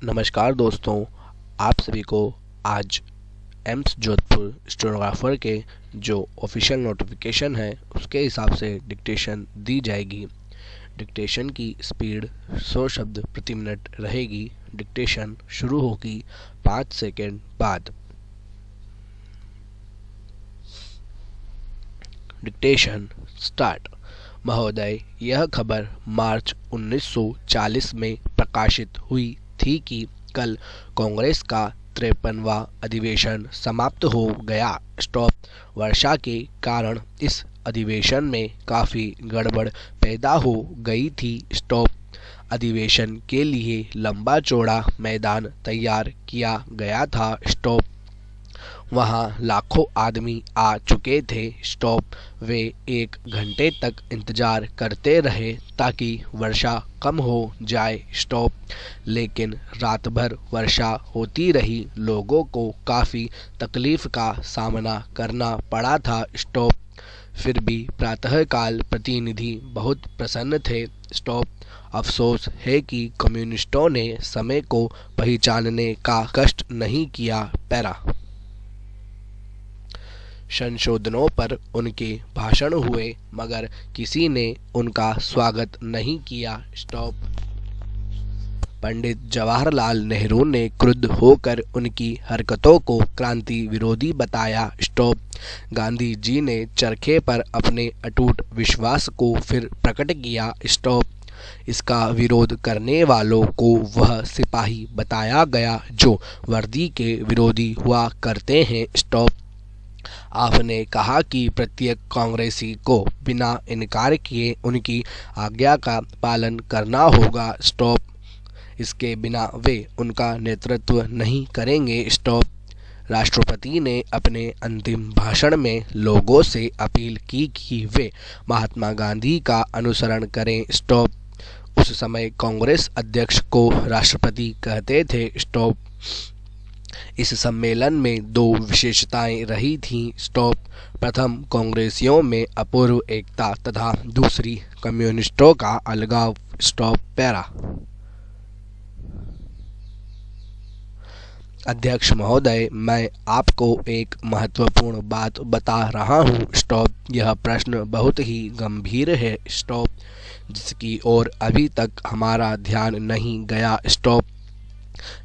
नमस्कार दोस्तों, आप सभी को आज एम्स जोधपुर स्टेनोग्राफर के जो ऑफिशियल नोटिफिकेशन है उसके हिसाब से डिक्टेशन दी जाएगी। डिक्टेशन की स्पीड 100 शब्द प्रति मिनट रहेगी। डिक्टेशन शुरू होगी 5 सेकेंड बाद। Dictation start. महोदय, यह खबर मार्च 1940 में प्रकाशित हुई थी कि कल कांग्रेस का 53वां अधिवेशन समाप्त हो गया। स्टॉप। वर्षा के कारण इस अधिवेशन में काफ़ी गड़बड़ पैदा हो गई थी। स्टॉप। अधिवेशन के लिए लंबा चौड़ा मैदान तैयार किया गया था। स्टॉप। वहाँ लाखों आदमी आ चुके थे। स्टॉप। वे 1 घंटे तक इंतजार करते रहे ताकि वर्षा कम हो जाए। स्टॉप। लेकिन रात भर वर्षा होती रही। लोगों को काफ़ी तकलीफ का सामना करना पड़ा था। स्टॉप। फिर भी प्रातःकाल प्रतिनिधि बहुत प्रसन्न थे। स्टॉप। अफसोस है कि कम्युनिस्टों ने समय को पहचानने का कष्ट नहीं किया। पैरा। संशोधनों पर उनके भाषण हुए मगर किसी ने उनका स्वागत नहीं किया। स्टॉप। पंडित जवाहरलाल नेहरू ने क्रुद्ध होकर उनकी हरकतों को क्रांति विरोधी बताया। स्टॉप। गांधी जी ने चरखे पर अपने अटूट विश्वास को फिर प्रकट किया। स्टॉप। इसका विरोध करने वालों को वह सिपाही बताया गया जो वर्दी के विरोधी हुआ करते हैं। स्टॉप। आपने कहा कि प्रत्येक कांग्रेसी को बिना इनकार किए उनकी आज्ञा का पालन करना होगा। स्टॉप। इसके बिना वे उनका नेतृत्व नहीं करेंगे। स्टॉप। राष्ट्रपति ने अपने अंतिम भाषण में लोगों से अपील की कि वे महात्मा गांधी का अनुसरण करें। स्टॉप। उस समय कांग्रेस अध्यक्ष को राष्ट्रपति कहते थे। स्टॉप। इस सम्मेलन में 2 विशेषताएं रही थीं। स्टॉप। प्रथम, कांग्रेसियों में अपूर्व एकता तथा दूसरी, कम्युनिस्टों का अलगाव। स्टॉप। पैरा। अध्यक्ष महोदय, मैं आपको एक महत्वपूर्ण बात बता रहा हूँ। स्टॉप। यह प्रश्न बहुत ही गंभीर है। स्टॉप। जिसकी ओर अभी तक हमारा ध्यान नहीं गया। स्टॉप।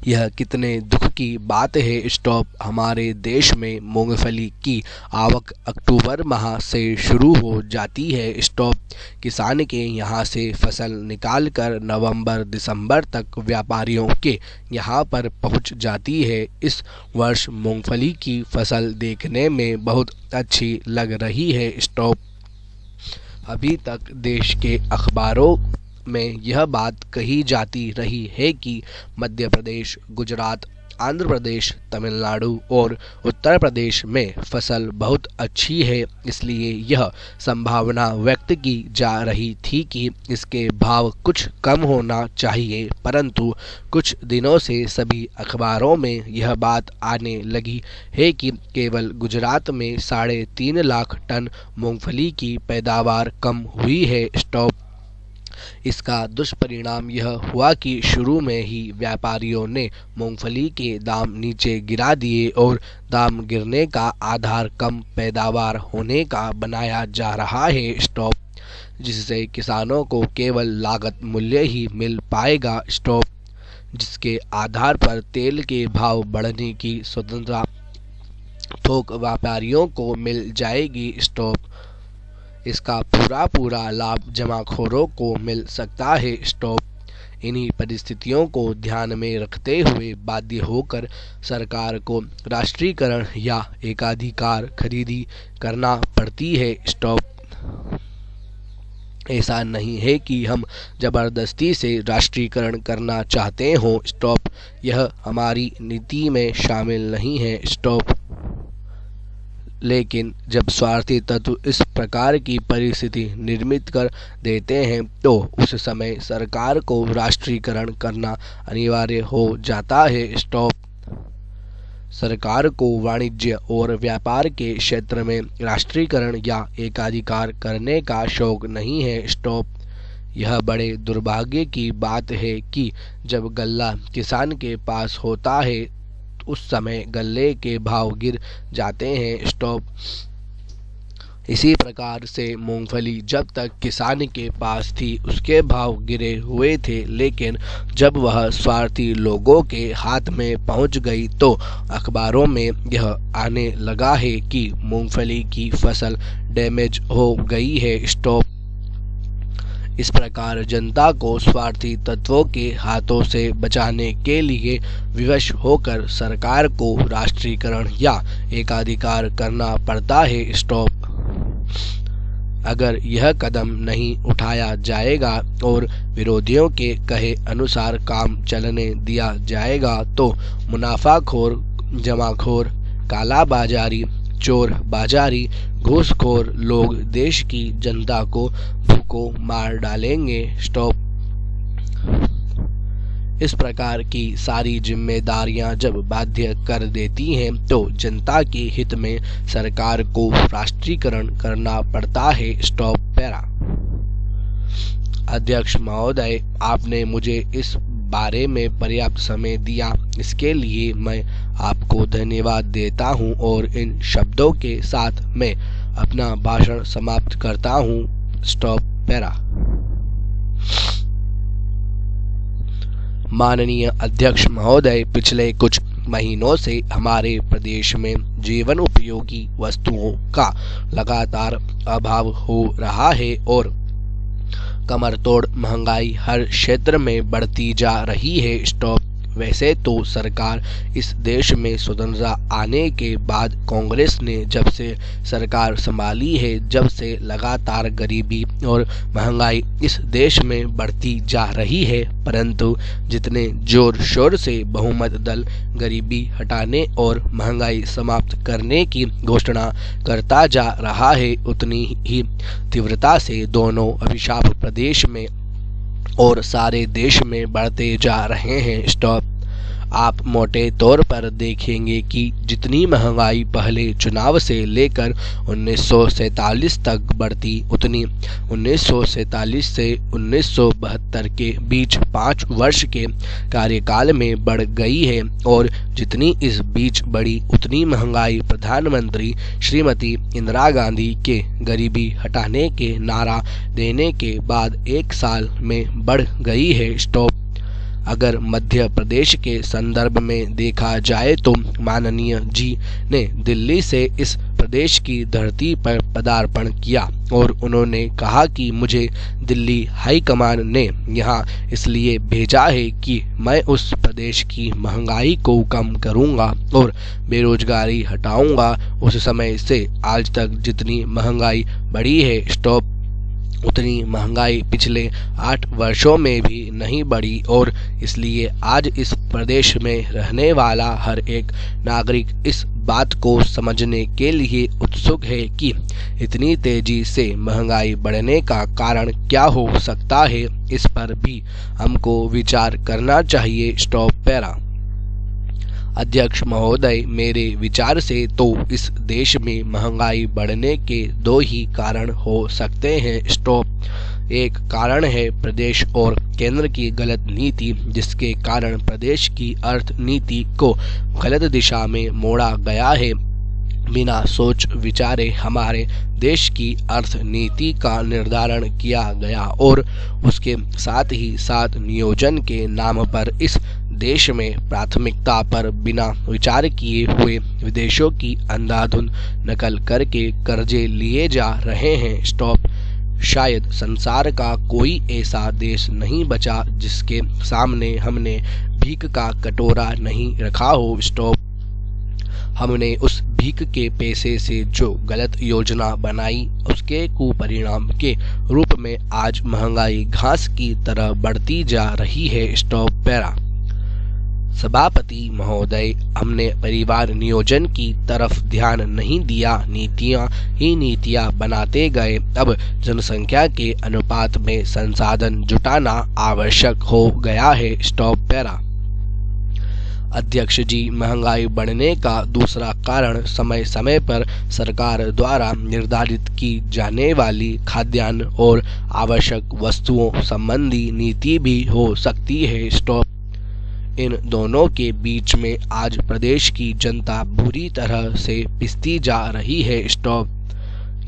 यह कितने दुख की बात है। स्टॉप। हमारे देश में मूंगफली की आवक अक्टूबर माह से शुरू हो जाती है। स्टॉप। किसान के यहाँ से फसल निकालकर नवंबर दिसंबर तक व्यापारियों के यहाँ पर पहुँच जाती है। इस वर्ष मूंगफली की फसल देखने में बहुत अच्छी लग रही है। स्टॉप। अभी तक देश के अखबारों में यह बात कही जाती रही है कि मध्य प्रदेश, गुजरात, आंध्र प्रदेश, तमिलनाडु और उत्तर प्रदेश में फसल बहुत अच्छी है। इसलिए यह संभावना व्यक्त की जा रही थी कि इसके भाव कुछ कम होना चाहिए, परंतु कुछ दिनों से सभी अखबारों में यह बात आने लगी है कि केवल गुजरात में 3.5 लाख टन मूंगफली की पैदावार कम हुई है। स्टॉप। इसका दुष्परिणाम यह हुआ कि शुरू में ही व्यापारियों ने मूंगफली के दाम नीचे गिरा दिए और दाम गिरने का आधार कम पैदावार होने का बनाया जा रहा है। स्टॉप। जिससे किसानों को केवल लागत मूल्य ही मिल पाएगा। स्टॉप। जिसके आधार पर तेल के भाव बढ़ने की स्वतंत्रता थोक व्यापारियों को मिल जाएगी। स्टॉप। इसका पूरा लाभ जमाखोरों को मिल सकता है। स्टॉप। इन्हीं परिस्थितियों को ध्यान में रखते हुए बाध्य होकर सरकार को राष्ट्रीयकरण या एकाधिकार खरीदी करना पड़ती है। स्टॉप। ऐसा नहीं है कि हम जबरदस्ती से राष्ट्रीयकरण करना चाहते हों। स्टॉप। यह हमारी नीति में शामिल नहीं है। स्टॉप। लेकिन जब स्वार्थी तत्व इस प्रकार की परिस्थिति निर्मित कर देते हैं तो उस समय सरकार को राष्ट्रीयकरण करना अनिवार्य हो जाता है। स्टॉप। सरकार को वाणिज्य और व्यापार के क्षेत्र में राष्ट्रीयकरण या एकाधिकार करने का शौक नहीं है। स्टॉप। यह बड़े दुर्भाग्य की बात है कि जब गल्ला किसान के पास होता है उस समय गल्ले के भाव गिर जाते हैं। स्टॉप। इसी प्रकार से मूंगफली जब तक किसान के पास थी उसके भाव गिरे हुए थे, लेकिन जब वह स्वार्थी लोगों के हाथ में पहुंच गई तो अखबारों में यह आने लगा है कि मूंगफली की फसल डैमेज हो गई है। स्टॉप। इस प्रकार जनता को स्वार्थी तत्वों के हाथों से बचाने के लिए विवश होकर सरकार को राष्ट्रीयकरण या एकाधिकार करना पड़ता है। स्टॉप। अगर यह कदम नहीं उठाया जाएगा और विरोधियों के कहे अनुसार काम चलने दिया जाएगा तो मुनाफाखोर, जमाखोर, काला बाजारी, चोर बाजारी, घूसखोर लोग देश की जनता को भूखों मार डालेंगे। स्टॉप। इस प्रकार की सारी जिम्मेदारियां जब बाध्य कर देती हैं तो जनता के हित में सरकार को राष्ट्रीयकरण करना पड़ता है। Stop para. अध्यक्ष महोदय, आपने मुझे इस बारे में पर्याप्त समय दिया, इसके लिए मैं आपको धन्यवाद देता हूं और इन शब्दों के साथ मैं अपना भाषण समाप्त करता हूं। Stop para. माननीय अध्यक्ष महोदय, पिछले कुछ महीनों से हमारे प्रदेश में जीवन उपयोगी वस्तुओं का लगातार अभाव हो रहा है और कमरतोड़ महंगाई हर क्षेत्र में बढ़ती जा रही है। स्टॉप। वैसे तो सरकार इस देश में स्वतंत्रता आने के बाद कांग्रेस ने जब से सरकार संभाली है, जब से लगातार गरीबी और महंगाई इस देश में बढ़ती जा रही है, परंतु जितने जोर शोर से बहुमत दल गरीबी हटाने और महंगाई समाप्त करने की घोषणा करता जा रहा है, उतनी ही तीव्रता से दोनों अभिशाप प्रदेश में और सारे देश में बढ़ते जा रहे हैं। स्टॉप। आप मोटे तौर पर देखेंगे कि जितनी महंगाई पहले चुनाव से लेकर 1947 तक बढ़ती, उतनी 1947 से 1972 के बीच 5 वर्ष के कार्यकाल में बढ़ गई है और जितनी इस बीच बढ़ी उतनी महंगाई प्रधानमंत्री श्रीमती इंदिरा गांधी के गरीबी हटाने के नारा देने के बाद 1 साल में बढ़ गई है। स्टॉप। अगर मध्य प्रदेश के संदर्भ में देखा जाए तो माननीय जी ने दिल्ली से इस प्रदेश की धरती पर पदार्पण किया और उन्होंने कहा कि मुझे दिल्ली हाईकमान ने यहाँ इसलिए भेजा है कि मैं उस प्रदेश की महंगाई को कम करूँगा और बेरोजगारी हटाऊँगा। उस समय से आज तक जितनी महंगाई बढ़ी है, स्टॉप, उतनी महंगाई पिछले 8 वर्षों में भी नहीं बढ़ी और इसलिए आज इस प्रदेश में रहने वाला हर एक नागरिक इस बात को समझने के लिए उत्सुक है कि इतनी तेजी से महंगाई बढ़ने का कारण क्या हो सकता है। इस पर भी हमको विचार करना चाहिए। Stop para. अध्यक्ष महोदय, मेरे विचार से तो इस देश में महंगाई बढ़ने के 2 ही कारण हो सकते हैं। स्टॉप। एक कारण है प्रदेश और केंद्र की गलत नीति, जिसके कारण प्रदेश की अर्थनीति को गलत दिशा में मोड़ा गया है। बिना सोच विचारे हमारे देश की अर्थनीति का निर्धारण किया गया और उसके साथ ही साथ नियोजन के नाम पर इस देश में प्राथमिकता पर बिना विचार किए हुए विदेशों की अंधाधुंध नकल करके कर्जे लिए जा रहे हैं। स्टॉप। शायद संसार का कोई ऐसा देश नहीं बचा जिसके सामने हमने भीख का कटोरा नहीं रखा हो। स्टॉप। हमने उस भीख के पैसे से जो गलत योजना बनाई उसके कुपरिणाम के रूप में आज महंगाई घास की तरह बढ़ती जा रही है। Stop para. सभापति महोदय, हमने परिवार नियोजन की तरफ ध्यान नहीं दिया, नीतियां ही नीतियां बनाते गए। अब जनसंख्या के अनुपात में संसाधन जुटाना आवश्यक हो गया है। Stop para. अध्यक्ष जी, महंगाई बढ़ने का दूसरा कारण समय समय पर सरकार द्वारा निर्धारित की जाने वाली खाद्यान्न और आवश्यक वस्तुओं संबंधी नीति भी हो सकती है। स्टॉप। इन दोनों के बीच में आज प्रदेश की जनता बुरी तरह से पिसती जा रही है। स्टॉप।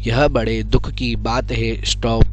यह बड़े दुख की बात है। स्टॉप।